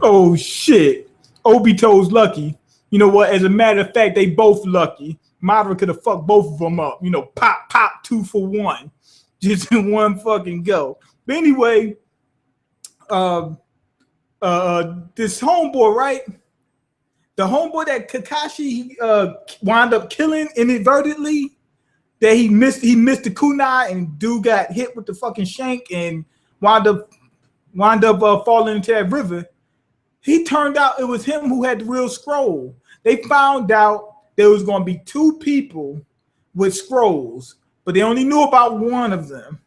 Oh shit. Obito's lucky. You know what? As a matter of fact, they both lucky. Madara could have fucked both of them up. You know, pop, pop, 2 for 1. Just in one fucking go. But anyway, uh, this homeboy, right? The homeboy that Kakashi wound up killing inadvertently, that he missed the kunai, and dude got hit with the fucking shank and wound up falling into that river. He turned out it was him who had the real scroll. They found out there was going to be 2 people with scrolls, but they only knew about one of them.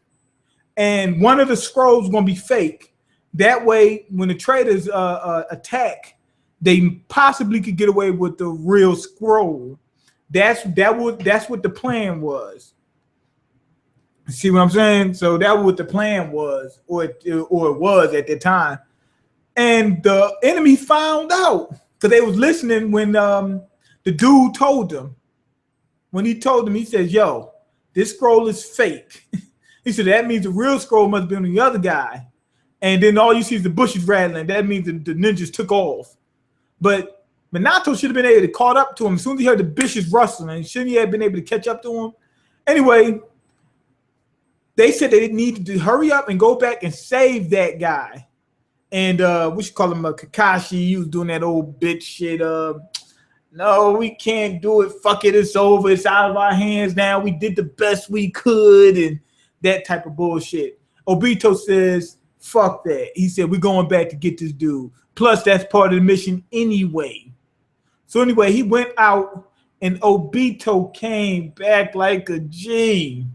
And one of the scrolls was going to be fake. That way, when the traders attack, they possibly could get away with the real scroll. That's what the plan was. See what I'm saying? So that was what the plan was, or it was at the time. And the enemy found out because they was listening when the dude told them. When he told them, he says, "Yo, this scroll is fake." He said that means the real scroll must be on the other guy. And then all you see is the bushes rattling. That means the ninjas took off. But Minato should have been able to caught up to him as soon as he heard the bushes rustling. Shouldn't he have been able to catch up to him? Anyway, they said they needed to hurry up and go back and save that guy. And we should call him Kakashi. He was doing that old bitch shit. No, we can't do it. Fuck it, it's over. It's out of our hands now. We did the best we could, and that type of bullshit. Obito says, fuck that. He said, we're going back to get this dude. Plus, that's part of the mission anyway. So anyway, he went out, and Obito came back like a G.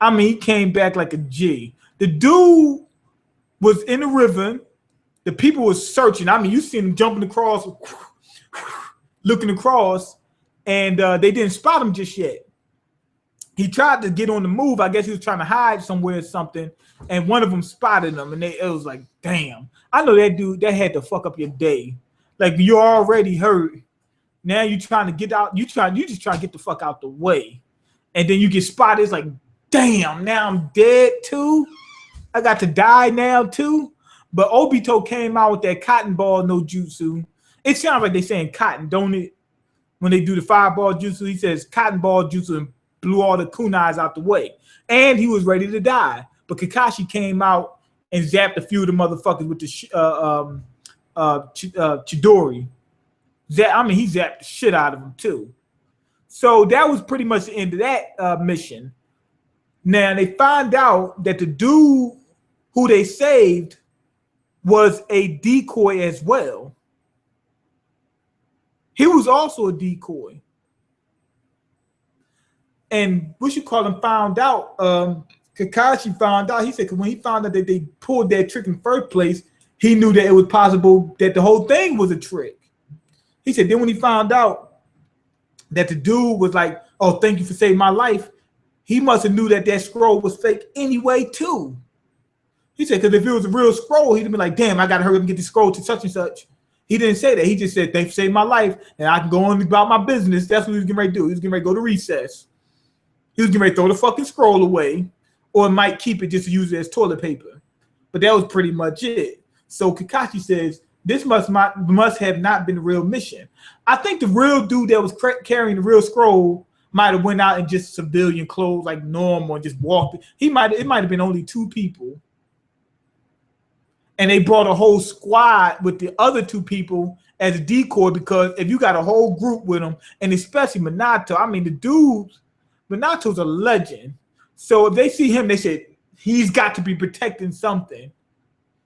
I mean, he came back like a G. The dude was in the river. The people were searching. I mean, you seen him jumping across, looking across, and they didn't spot him just yet. He tried to get on the move. I guess he was trying to hide somewhere or something, and one of them spotted him, and it was like, damn. I know that dude, that had to fuck up your day. Like, you're already hurt. Now you're trying to get out. You just trying to get the fuck out the way. And then you get spotted. It's like, damn, now I'm dead too. I got to die now too. But Obito came out with that cotton ball no jutsu. It sounds like they saying cotton, don't it? When they do the fireball jutsu, he says cotton ball jutsu and blew all the kunais out the way. And he was ready to die. But Kakashi came out and zapped a few of the motherfuckers with the Chidori. I mean, he zapped the shit out of them too. So that was pretty much the end of that mission. Now, they find out that the dude who they saved was a decoy as well. He was also a decoy. And what you call him found out, Kakashi found out, he said, because when he found out that they pulled that trick in the first place, he knew that it was possible that the whole thing was a trick. He said, then when he found out that the dude was like, oh, thank you for saving my life, he must have knew that that scroll was fake anyway, too. He said, because if it was a real scroll, he'd have been like, damn, I got to hurry up and get the scroll to such and such. He didn't say that. He just said, thanks for saving my life, and I can go on about my business. That's what he was getting ready to do. He was getting ready to go to recess. He was getting ready to throw the fucking scroll away, or might keep it just to use it as toilet paper. But that was pretty much it. So Kakashi says, this must have not been the real mission. I think the real dude that was carrying the real scroll might have went out in just civilian clothes like normal and just walked. It might have been only 2 people. And they brought a whole squad with the other 2 people as a decoy, because if you got a whole group with them, and especially Minato, I mean, the dudes, Minato's a legend. So if they see him, they said, he's got to be protecting something.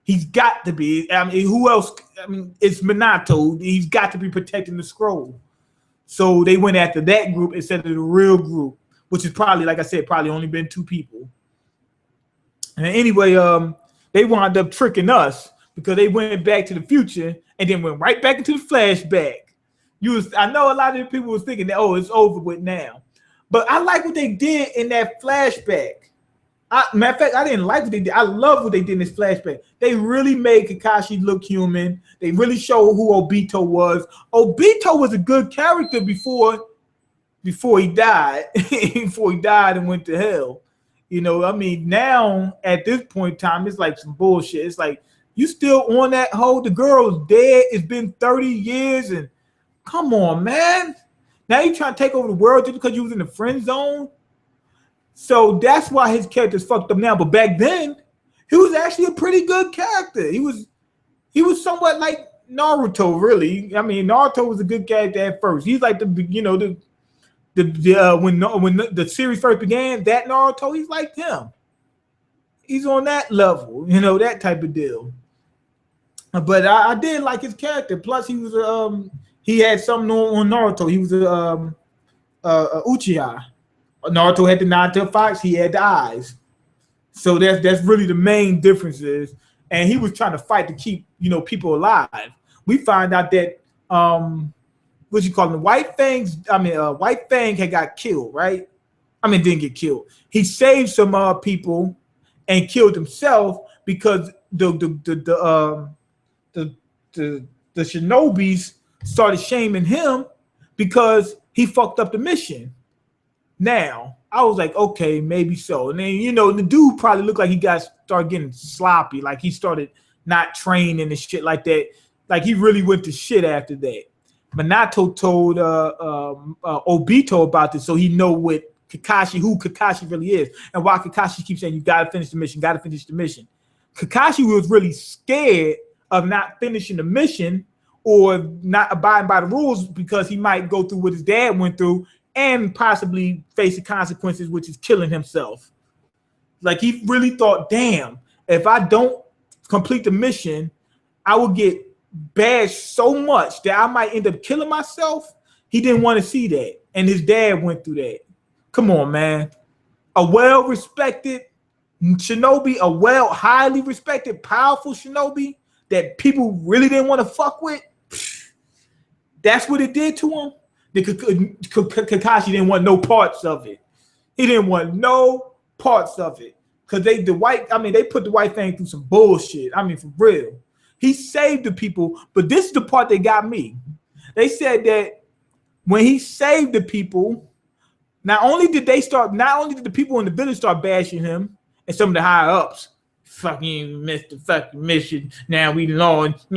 He's got to be. I mean, who else? I mean, it's Minato. He's got to be protecting the scroll. So they went after that group instead of the real group, which is probably, like I said, probably only been 2 people. And anyway, they wound up tricking us because they went back to the future and then went right back into the flashback. I know a lot of people was thinking that, oh, it's over with now. But I like what they did in that flashback. Matter of fact, I didn't like what they did. I love what they did in this flashback. They really made Kakashi look human. They really showed who Obito was. Obito was a good character before he died. Before he died and went to hell. You know, I mean, now at this point in time, it's like some bullshit. It's like You still on that hoe? The girl's dead. It's been 30 years, and come on, man. Now you trying to take over the world just because you was in the friend zone? So that's why his character's fucked up now. But back then, he was actually a pretty good character. He was somewhat like Naruto, really. I mean, Naruto was a good character at first. He's like when the series first began, that Naruto, he's like him. He's on that level, that type of deal. But I did like his character. Plus, he had something on Naruto. He was a Uchiha. Naruto had the 9-tailed fox. He had the eyes. So that's really the main differences. And he was trying to fight to keep people alive. We find out that White Fang had got killed, right? I mean, didn't get killed. He saved some people and killed himself because the shinobis started shaming him because he fucked up the mission. Now, I was like, okay, maybe so. And then, the dude probably looked like he started getting sloppy, like he started not training and shit like that. Like he really went to shit after that. Minato told Obito about this so he know who Kakashi really is, and why Kakashi keeps saying you gotta finish the mission, Kakashi was really scared of not finishing the mission or not abiding by the rules because he might go through what his dad went through and possibly face the consequences, which is killing himself. Like he really thought, damn, if I don't complete the mission, I will get bashed so much that I might end up killing myself. He didn't want to see that, and his dad went through that. Come on, man. A well-respected shinobi, highly respected, powerful shinobi that people really didn't want to fuck with. That's what it did to him. Kakashi didn't want no parts of it. He didn't want no parts of it. Because they put the White Fang through some bullshit. I mean, for real. He saved the people, but this is the part that got me. They said that when he saved the people, not only did the people in the village start bashing him and some of the higher ups, fucking missed the fucking mission. Now we lost.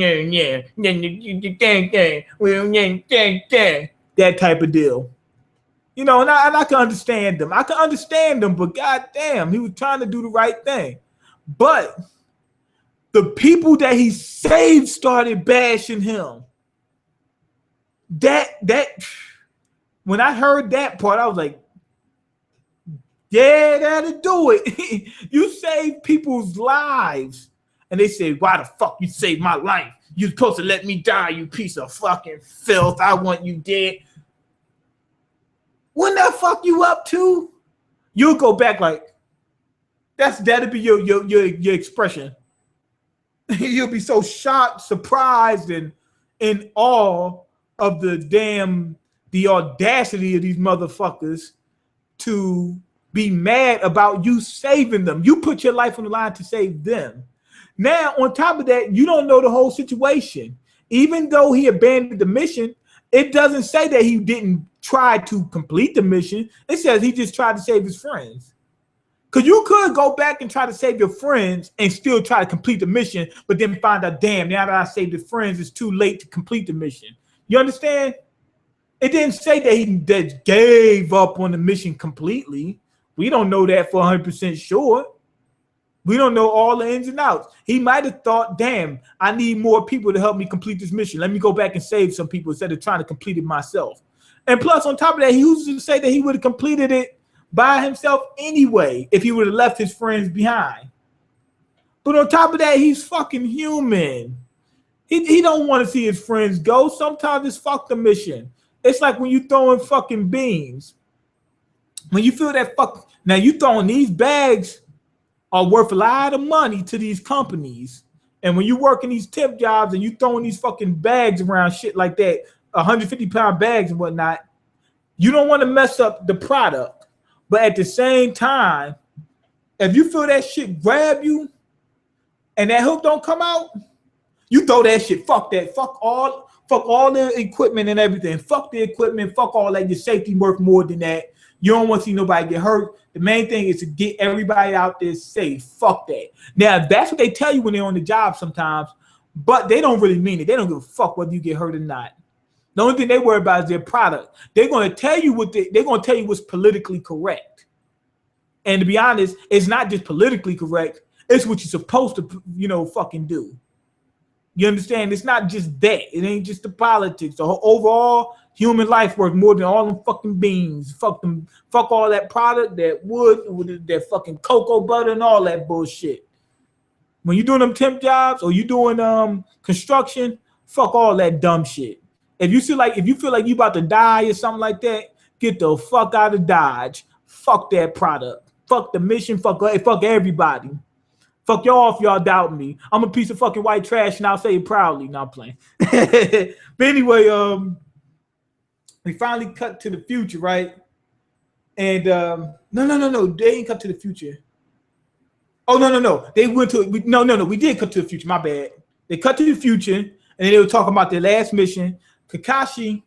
That type of deal. And I can understand them. But goddamn, he was trying to do the right thing. But the people that he saved started bashing him. That when I heard that part, I was like, yeah, that'll do it. You saved people's lives. And they say, why the fuck you saved my life? You're supposed to let me die, you piece of fucking filth. I want you dead. Wouldn't that fuck you up too? You'll go back like, that'll be your expression. You'll be so shocked, surprised, and in awe of the audacity of these motherfuckers to be mad about you saving them. You put your life on the line to save them. Now, on top of that, you don't know the whole situation. Even though he abandoned the mission, it doesn't say that he didn't try to complete the mission. It says he just tried to save his friends. Because you could go back and try to save your friends and still try to complete the mission, but then find out, damn, now that I saved the friends, it's too late to complete the mission. You understand? It didn't say that he gave up on the mission completely. We don't know that for 100% sure. We don't know all the ins and outs. He might have thought, damn, I need more people to help me complete this mission. Let me go back and save some people instead of trying to complete it myself. And plus, on top of that, he used to say that he would have completed it by himself anyway if he would have left his friends behind. But on top of that, he's fucking human. He don't want to see his friends go. Sometimes it's fuck the mission. It's like when you throwing fucking beans. When you feel that fuck, now you throwing these bags are worth a lot of money to these companies. And when you working these tip jobs and you throwing these fucking bags around, shit like that, 150-pound bags and whatnot, you don't want to mess up the product. But at the same time, if you feel that shit grab you and that hook don't come out, you throw that shit. Fuck that. Fuck all the equipment and everything. Fuck the equipment. Fuck all that. Your safety worth more than that. You don't want to see nobody get hurt. The main thing is to get everybody out there safe. Fuck that. Now, that's what they tell you when they're on the job sometimes, but they don't really mean it. They don't give a fuck whether you get hurt or not. The only thing they worry about is their product. They're going to tell you they're going to tell you what's politically correct. And to be honest, it's not just politically correct. It's what you're supposed to, fucking do. You understand? It's not just that. It ain't just the politics. The whole overall human life worth more than all them fucking beans. Fuck all that product, that wood, that fucking cocoa butter and all that bullshit. When you're doing them temp jobs or you doing construction, fuck all that dumb shit. If you feel like you about to die or something like that, get the fuck out of Dodge. Fuck that product. Fuck the mission. Fuck everybody. Fuck y'all if y'all doubt me. I'm a piece of fucking white trash and I'll say it proudly. Not playing. But anyway, we finally cut to the future, right? And no. They ain't cut to the future. Oh no. They went to no. We did cut to the future. My bad. They cut to the future and then they were talking about their last mission. Kakashi,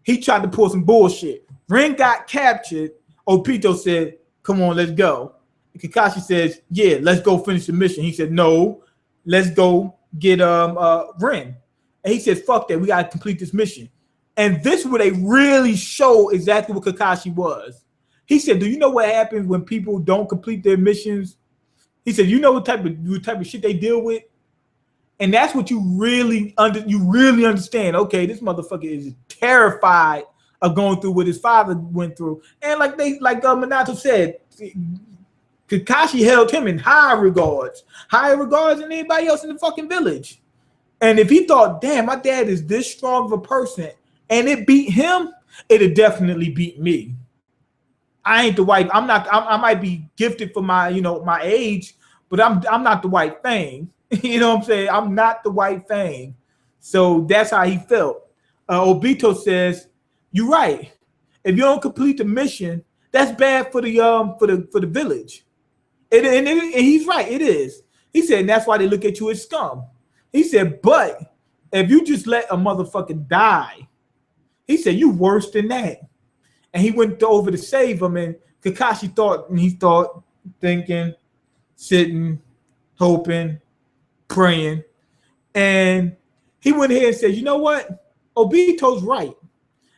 he tried to pull some bullshit. Ren got captured. Obito said, "Come on, let's go." And Kakashi says, "Yeah, let's go finish the mission." He said, "No, let's go get Ren." And he said, "Fuck that, we gotta complete this mission." And this is where they really show exactly what Kakashi was. He said, "Do you know what happens when people don't complete their missions?" He said, "You know what type of shit they deal with?" And that's what you really understand. Okay, this motherfucker is terrified of going through what his father went through. And like Minato said, Kakashi held him in higher regards than anybody else in the fucking village. And if he thought, damn, my dad is this strong of a person, and it beat him, it'd definitely beat me. I ain't the white. I might be gifted for my age, but I'm not the white Fang. You know what I'm saying? I'm not the white Fang. So that's how he felt. Obito says, "You're right. If you don't complete the mission, that's bad for the village." And he's right. It is. He said, and that's why they look at you as scum. He said, but if you just let a motherfucker die, he said, you worse than that. And he went over to save him, and Kakashi thought, thinking, sitting, hoping, praying, and he went ahead and said, "You know what? Obito's right.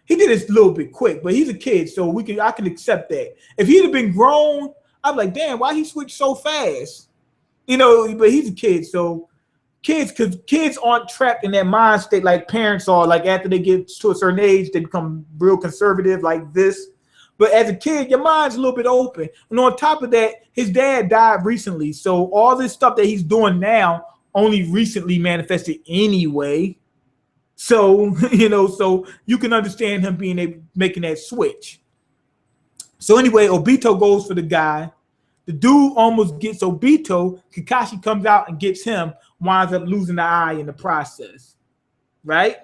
He did this a little bit quick, but he's a kid, so I can accept that. If he'd have been grown, I'm like, damn, why he switched so fast? But he's a kid, so kids aren't trapped in that mind state like parents are. Like after they get to a certain age, they become real conservative like this. But as a kid, your mind's a little bit open. And on top of that, his dad died recently, so all this stuff that he's doing now only recently manifested anyway. So, so you can understand him making that switch. So anyway, Obito goes for the guy. The dude almost gets Obito. Kakashi comes out and gets him, winds up losing the eye in the process. Right?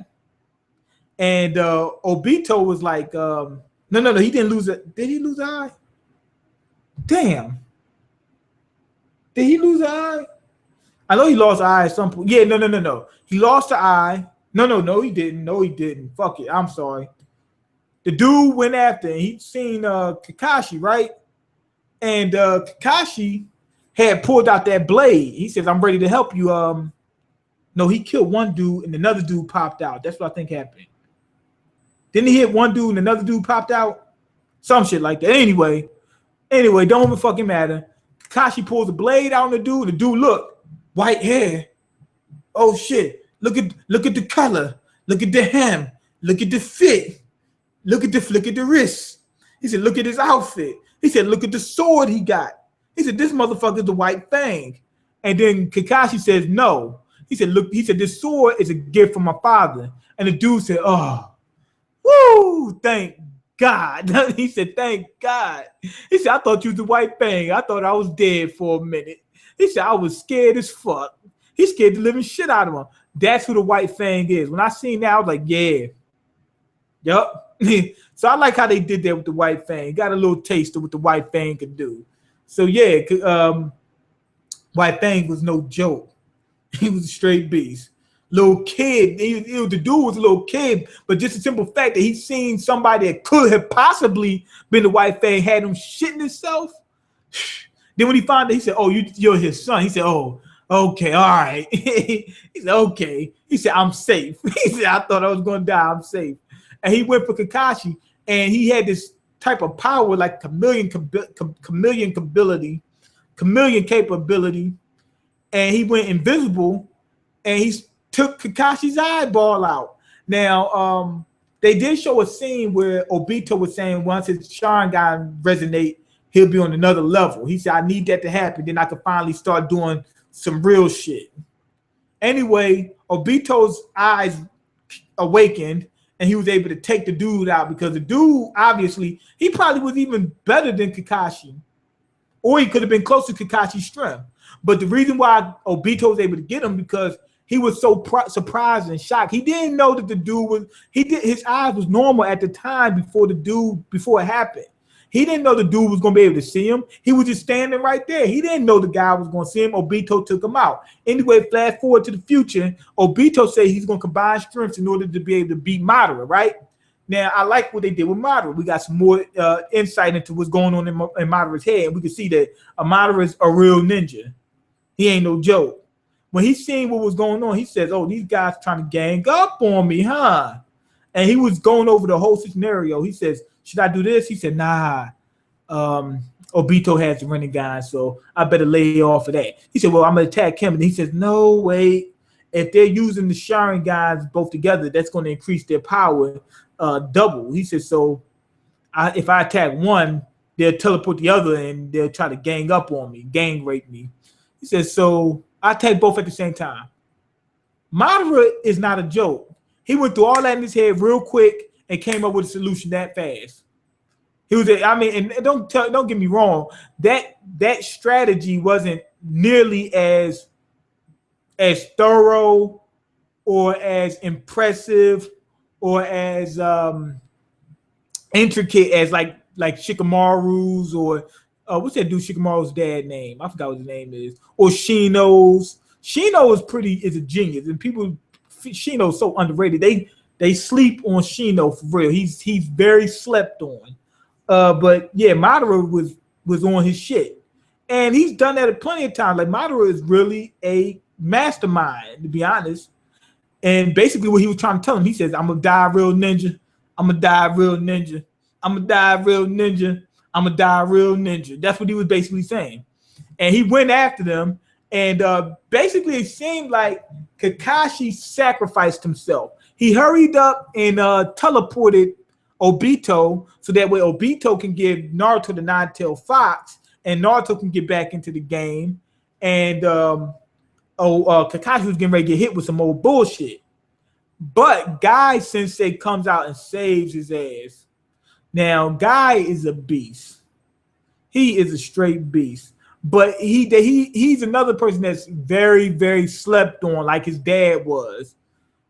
And Obito was like, no, he didn't lose it. Did he lose the eye? Damn. Did he lose the eye? I know he lost the eye at some point. Yeah, no. He lost the eye. No, he didn't. No, he didn't. Fuck it. I'm sorry. The dude went after him. He'd seen Kakashi, right? And Kakashi had pulled out that blade. He says, "I'm ready to help you." No, he killed one dude and another dude popped out. That's what I think happened. Didn't he hit one dude and another dude popped out? Some shit like that. Anyway, don't even fucking matter. Kakashi pulls the blade out on the dude. The dude, look, white hair. Oh shit. Look at the color. Look at the hem. Look at the fit. Look at the wrist. He said, look at his outfit. He said, look at the sword he got. He said, this motherfucker's the white Fang. And then Kakashi says, no. He said, look, this sword is a gift from my father. And the dude said, oh, woo, thank God. He said, thank God. He said, I thought you was the white Fang. I thought I was dead for a minute. He said, I was scared as fuck. He scared the living shit out of him. That's who the white Fang is. When I seen that, I was like, yeah. Yup. So I like how they did that with the white Fang. Got a little taste of what the white Fang could do. So yeah, white Fang was no joke. He was a straight beast. little kid. The dude was a little kid, but just the simple fact that he seen somebody that could have possibly been the white Fang had him shitting himself. Then when he found out, he said, "Oh, you're his son." He said, "Oh, okay, all right." He said, "Okay." He said, "I'm safe." He said, "I thought I was going to die. I'm safe." And he went for Kakashi, and he had this type of power like chameleon capability, and he went invisible, and he took Kakashi's eyeball out. Now, they did show a scene where Obito was saying once his Sharingan resonate, he'll be on another level. He said, "I need that to happen, then I can finally start doing some real shit." Anyway, Obito's eyes awakened, and he was able to take the dude out because the dude, obviously, he probably was even better than Kakashi, or he could have been close to Kakashi's strength. But the reason why Obito was able to get him because he was so surprised and shocked. He didn't know that the dude was. His eyes was normal at the time before it happened. He didn't know the dude was going to be able to see him. He was just standing right there. He didn't know the guy was going to see him. Obito took him out. Anyway, flash forward to the future. Obito said he's going to combine strengths in order to be able to beat Madara, right? Now, I like what they did with Madara. We got some more insight into what's going on in Madara's head. And we can see that Madara is a real ninja. He ain't no joke. When he seen what was going on, he says, "Oh, these guys trying to gang up on me, huh?" And he was going over the whole scenario. He says, "Should I do this?" He said, "Nah. Obito has the Sharingan, so I better lay off of that." He said, "Well, I'm gonna attack him." And he says, "No, wait. If they're using the Sharingans both together, that's going to increase their power double." He says, "So if I attack one, they'll teleport the other, and they'll try to gang up on me, gang rape me." He says, "So I attack both at the same time." Madara is not a joke. He went through all that in his head real quick and came up with a solution that fast. He was, and don't get me wrong, that strategy wasn't nearly as thorough or as impressive or as intricate as like Shikamaru's or what's that dude Shikamaru's dad name? I forgot what his name is. Or Shino's. Shino is a genius, and Shino's so underrated. They sleep on Shino for real. He's very slept on. But yeah, Madara was on his shit, and he's done that plenty of times. Like Madara is really a mastermind, to be honest. And basically, what he was trying to tell him, he says, "I'm gonna die real ninja. I'm gonna die real ninja. I'm gonna die real ninja. I'm gonna die real ninja." That's what he was basically saying. And he went after them, and basically, it seemed like Kakashi sacrificed himself. He hurried up and teleported Obito, so that way Obito can give Naruto the nine-tailed fox, and Naruto can get back into the game. And Kakashi was getting ready to get hit with some old bullshit. But Guy Sensei comes out and saves his ass. Now, Guy is a beast. He is a straight beast. But he's another person that's very, very slept on, like his dad was,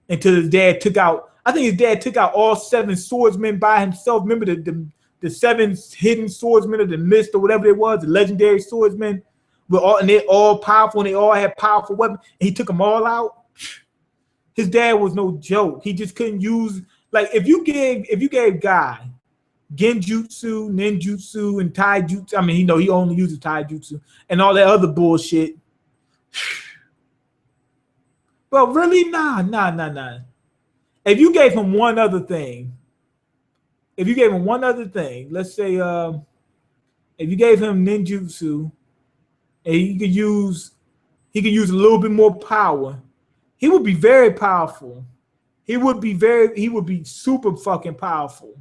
until his dad took out. I think his dad took out all 7 swordsmen by himself. Remember the 7 hidden swordsmen of the mist or whatever it was, the legendary swordsmen, and they're all powerful and they all had powerful weapons. And he took them all out. His dad was no joke. He just couldn't use, like, if you gave Guy genjutsu, ninjutsu, and taijutsu. I mean, he only uses taijutsu and all that other bullshit. But really, nah. If you gave him one other thing, let's say if you gave him ninjutsu and he could use a little bit more power, he would be very powerful. He would be super fucking powerful.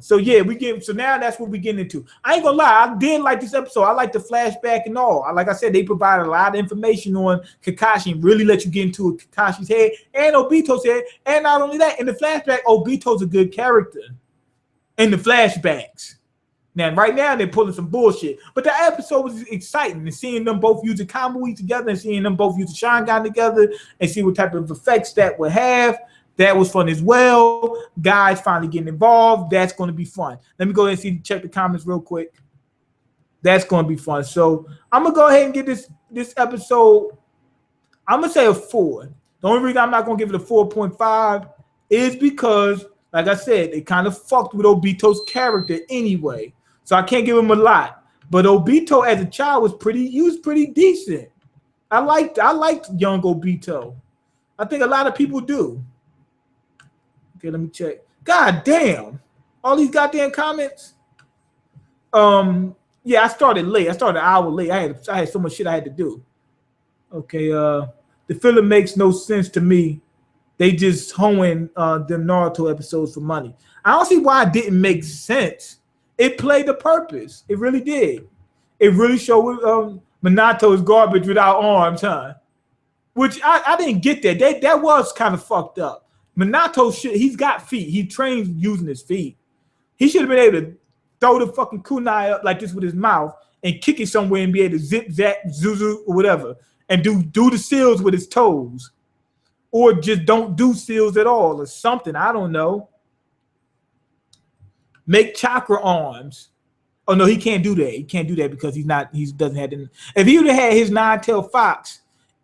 So yeah, so now that's what we get into. I ain't gonna lie, I did like this episode. I like the flashback and all. Like I said, they provided a lot of information on Kakashi and really let you get into Kakashi's head and Obito's head. And not only that, in the flashback, Obito's a good character in the flashbacks. Now, right now, they're pulling some bullshit. But the episode was exciting, and seeing them both use the Kamui together and seeing them both use the Sharingan together and see what type of effects that would have. That was fun as well. Guys finally getting involved. That's going to be fun. Let me go ahead and check the comments real quick. That's going to be fun. So I'm going to go ahead and get this episode, I'm going to say a 4. The only reason I'm not gonna give it a 4.5 is because, like I said, they kind of fucked with Obito's character anyway. So I can't give him a lot. But Obito as a child was pretty decent. I liked young Obito. I think a lot of people do. Okay, let me check. God damn. All these goddamn comments. Yeah, I started late. I started an hour late. I had so much shit I had to do. Okay, the filler makes no sense to me. They just hoeing them Naruto episodes for money. I don't see why it didn't make sense. It played the purpose. It really did. It really showed Minato is garbage without arms, huh? Which I didn't get that. That was kind of fucked up. Minato he's got feet. He trains using his feet. He should have been able to throw the fucking kunai up like this with his mouth and kick it somewhere and be able to zip, zap, zuzu, or whatever, and do the seals with his toes. Or just don't do seals at all or something. I don't know. Make chakra arms. Oh, no, he can't do that. He can't do that because he doesn't have the. If he would have had his nine-tailed fox,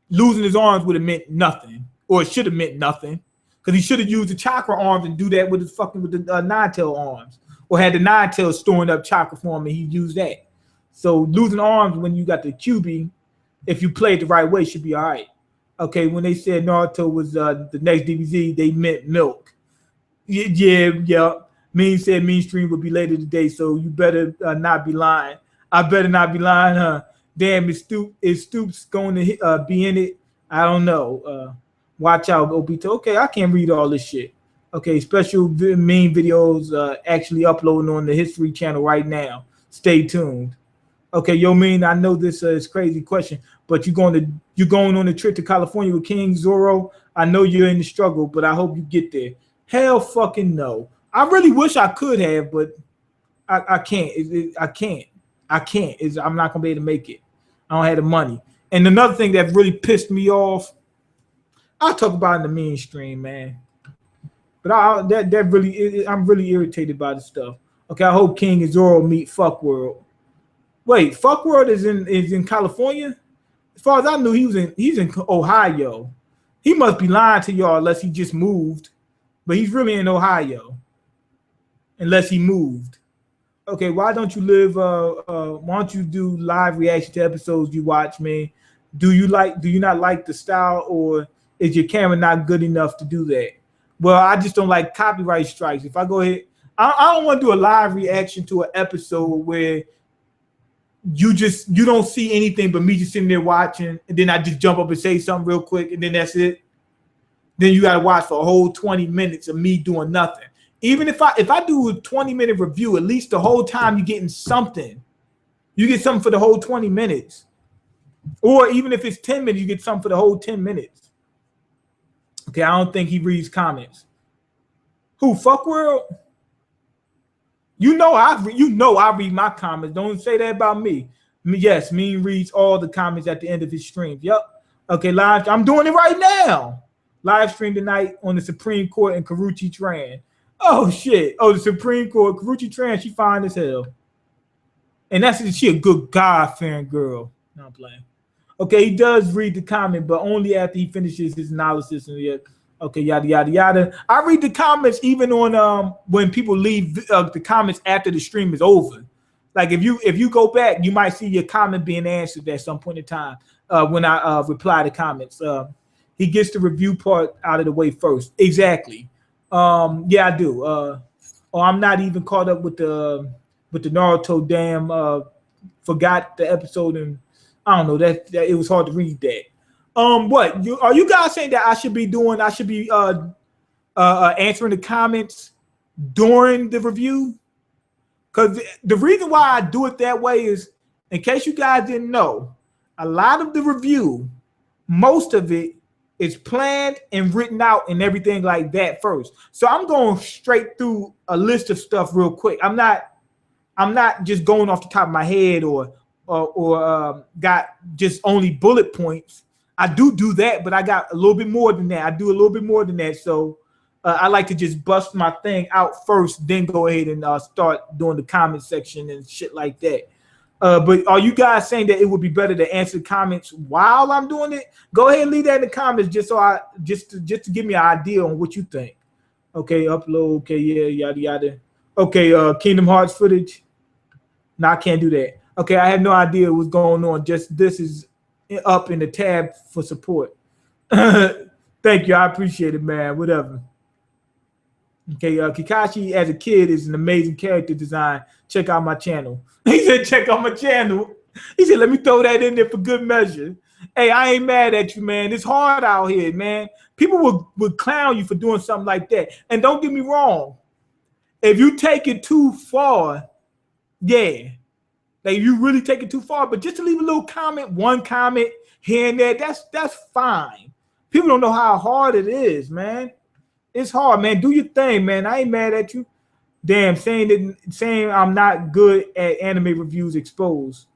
losing his arms would have meant nothing. Or it should have meant nothing. Because he should have used the chakra arms and do that with the nine-tailed arms. Or had the nine-tails storing up chakra for him and he used that. So losing arms when you got the QB, if you play it the right way, should be all right. Okay, when they said Naruto was the next DBZ, they meant milk. Yeah. Mean said mainstream would be later today, so you better not be lying. I better not be lying, huh? Damn, is Stoops going to be in it? I don't know. Watch out, Obito. Okay, I can't read all this shit. Okay, special meme videos actually uploading on the History channel right now. Stay tuned. Okay, yo, Mean, I know this is a crazy question, but you're going on a trip to California with King Zoro. I know you're in the struggle, but I hope you get there. Hell fucking no. I really wish I could have, but I can't. I can't. I'm not gonna be able to make it. I don't have the money. And another thing that really pissed me off, I'll talk about in the mainstream, man. But I'm really irritated by this stuff. Okay, I hope King and Zoro meet Fuck World. Wait, Fuck World is in California? As far as I knew, he's in Ohio. He must be lying to y'all unless he just moved. But he's really in Ohio. Unless he moved. Okay, why don't you why don't you do live reaction to episodes you watch, man? Do you not like the style, or is your camera not good enough to do that? Well, I just don't like copyright strikes. If I go ahead, I don't want to do a live reaction to an episode where you don't see anything but me just sitting there watching, and then I just jump up and say something real quick, and then that's it. Then you got to watch for a whole 20 minutes of me doing nothing. Even if I do a 20-minute review, at least the whole time you're getting something. You get something for the whole 20 minutes. Or even if it's 10 minutes, you get something for the whole 10 minutes. Okay, I don't think he reads comments. Who, Fuck World? You know I read my comments. Don't say that about me. Yes, Mean reads all the comments at the end of his streams. Yep. Okay, live. I'm doing it right now. Live stream tonight on the Supreme Court in Karuchi Tran. Oh shit! Oh, the Supreme Court, Karuchi Tran, she fine as hell, and she a good God-fearing girl. No, I'm playing. Okay, he does read the comment, but only after he finishes his analysis and yeah. Okay, yada yada yada. I read the comments even on when people leave the comments after the stream is over. Like if you go back, you might see your comment being answered at some point in time when I reply to comments. He gets the review part out of the way first. Exactly. Yeah, I do. I'm not even caught up with the Naruto. Damn, forgot the episode, and I don't know that it was hard to read that. What are you guys saying that I should be doing? I should be answering the comments during the review, because the reason why I do it that way is, in case you guys didn't know, a lot of the review, most of it, it's planned and written out and everything like that first. So I'm going straight through a list of stuff real quick. I'm not just going off the top of my head or got just only bullet points. I do that, but I got a little bit more than that. I do a little bit more than that. So I like to just bust my thing out first, then go ahead and start doing the comment section and shit like that. But are you guys saying that it would be better to answer comments while I'm doing it? Go ahead and leave that in the comments just to give me an idea on what you think. Okay, upload. Okay, yeah, yada yada. Okay, Kingdom Hearts footage. No, I can't do that. Okay, I have no idea what's going on. Just this is up in the tab for support. Thank you, I appreciate it, man. Whatever. Okay, Kakashi as a kid is an amazing character design. Check out my channel. He said, check out my channel. He said, let me throw that in there for good measure. Hey, I ain't mad at you, man. It's hard out here, man. People would clown you for doing something like that. And don't get me wrong. If you take it too far, yeah. Like you really take it too far, but just to leave a little comment, one comment here and there, that's fine. People don't know how hard it is, man. It's hard, man. Do your thing, man. I ain't mad at you. Damn, saying I'm not good at anime reviews exposed.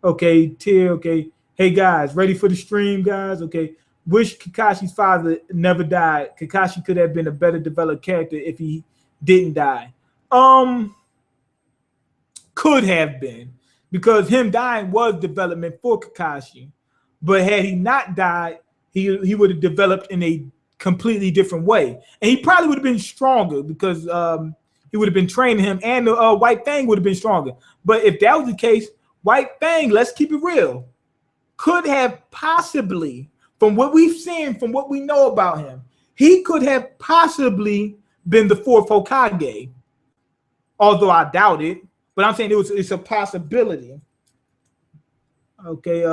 Okay, Tier, okay. Hey guys, ready for the stream, guys? Okay. Wish Kakashi's father never died. Kakashi could have been a better developed character if he didn't die. Could have been, because him dying was development for Kakashi. But had he not died, he would have developed in a completely different way. And he probably would have been stronger because he would have been training him, and White Fang would have been stronger. But if that was the case, White Fang, let's keep it real, could have possibly, from what we've seen, from what we know about him, he could have possibly been the fourth Hokage. Although I doubt it, but I'm saying it's a possibility. Okay,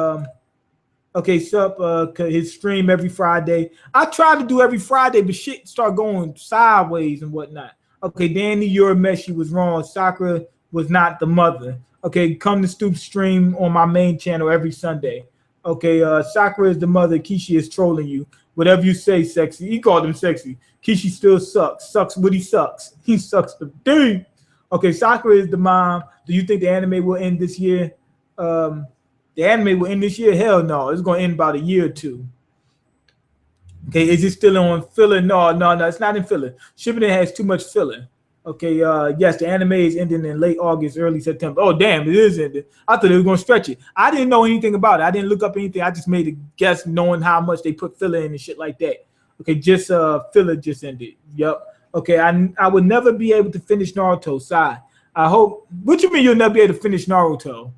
okay, sup, his stream every Friday. I try to do every Friday, but shit start going sideways and whatnot. Okay, Danny Urameshi was wrong. Sakura was not the mother. Okay, come to Stoop stream on my main channel every Sunday. Okay, Sakura is the mother. Kishi is trolling you. Whatever you say, sexy. He called him sexy. Kishi still sucks. Sucks what he sucks. He sucks the thing. Okay, Sakura is the mom. Do you think the anime will end this year? The anime will end this year? Hell no. It's going to end about a year or two. Okay, is it still on filler? No, it's not in filler. Shippuuden has too much filler. Okay, yes, the anime is ending in late August, early September. Oh, damn, it is ending. I thought they were going to stretch it. I didn't know anything about it. I didn't look up anything. I just made a guess knowing how much they put filler in and shit like that. Okay, just filler just ended. Yep. Okay, I would never be able to finish Naruto. Sigh. I hope. What you mean you'll never be able to finish Naruto?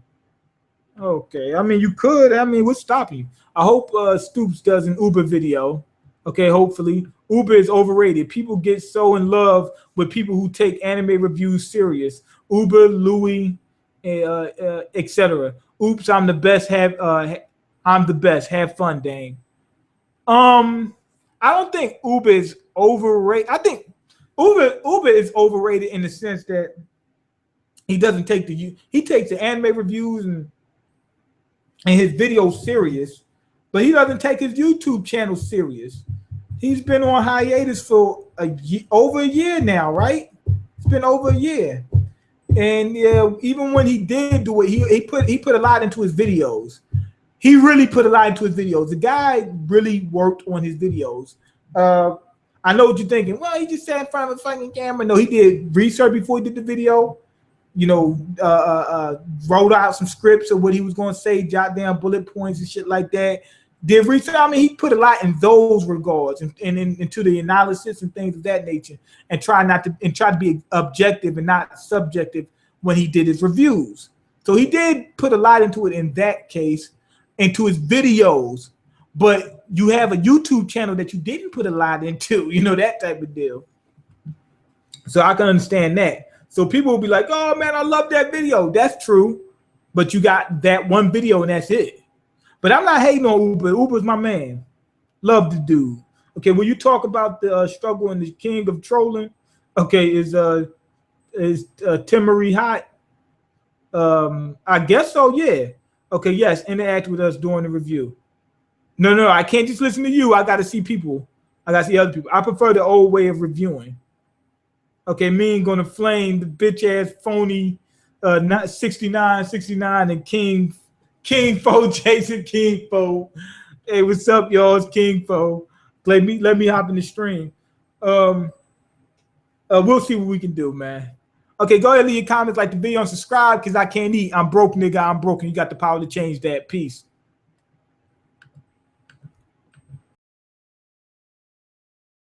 Okay, I mean you could. I mean, what's stopping you? I hope Stoops does an Uber video. Okay, hopefully. Uber is overrated. People get so in love with people who take anime reviews serious. Uber, Louis, etc. Oops, I'm the best. I'm the best. Have fun, Dane. I don't think Uber is overrated. I think Uber is overrated in the sense that he doesn't take he takes the anime reviews and his videos serious, but he doesn't take his YouTube channel serious. He's been on hiatus for over a year now, right? It's been over a year, and even when he did do it, he put a lot into his videos. He really put a lot into his videos. The guy really worked on his videos. I know what you're thinking. Well, he just sat in front of a fucking camera. No, he did research before he did the video. You know, wrote out some scripts of what he was going to say, jot down bullet points and shit like that. Did research. I mean, he put a lot in those regards and into the analysis and things of that nature, and try to be objective and not subjective when he did his reviews. So he did put a lot into it in that case, into his videos. But you have a YouTube channel that you didn't put a lot into, you know, that type of deal. So I can understand that. So people will be like, oh man, I love that video. That's true. But you got that one video and that's it. But I'm not hating on Uber. Uber's my man. Love the dude. Okay, when you talk about the struggle and the king of trolling, okay, is Timmery hot? I guess so, yeah. Okay, yes, interact with us during the review. No, I can't just listen to you. I got to see people. I got to see other people. I prefer the old way of reviewing. Okay, me ain't gonna flame the bitch ass phony 69 and King Fo, Jason King Fo. Hey, what's up, y'all? It's King Fo. Let me hop in the stream. We'll see what we can do, man. Okay, go ahead, leave your comments, like the video, and subscribe, because I can't eat. I'm broke, nigga. I'm broken. You got the power to change that. Peace.